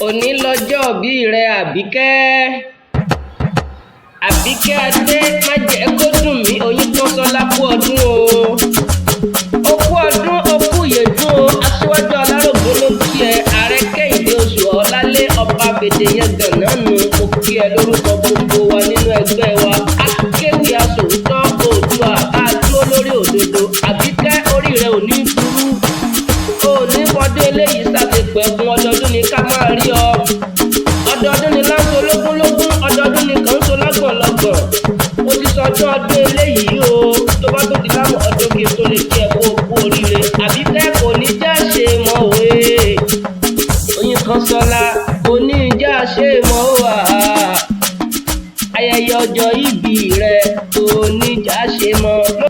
òní lọ́jọ́ bí rẹ Àbíkẹ́ Adé má jẹ́ kó dùn mí Oyinkanṣọ́lá kú ọdún o ó kú ọdún ó kú ìyèdún o aṣíwájú alárògbó ló kí ẹ ààrẹ Kẹ́hìndé oṣù Ọlálé ọba bèdè yẹn gànánu mo kí ẹ lórúkọ gbogbo wa nínú ẹgbẹ́ wa akéwì aṣòótọ́ Oòduà àdúró lórí òdodo Àbíkẹ́ orí rẹ ò ní burú ó ní wọdé eléyìí sàtẹ̀pẹ̀ fún ọdọọdún ní ká máa rí ọ ọdọọdún ní láńsọ lógúnlógún ọdọọdún ní kàn ń so lọ́gbọ̀nlọ́gbọ̀n mo ti sọ ọdún eléyìí o tó bá tó di láwọn ọdún kí n tó lè kí ẹ kó kú oríire Àbíkẹ́ kò ní já ṣe mọ́ òwe Oyinkanṣọ́lá kò ní já ṣe mọ́ wà ayẹyẹ ọjọ́ ìbí rẹ kò ní já ṣe mọ́.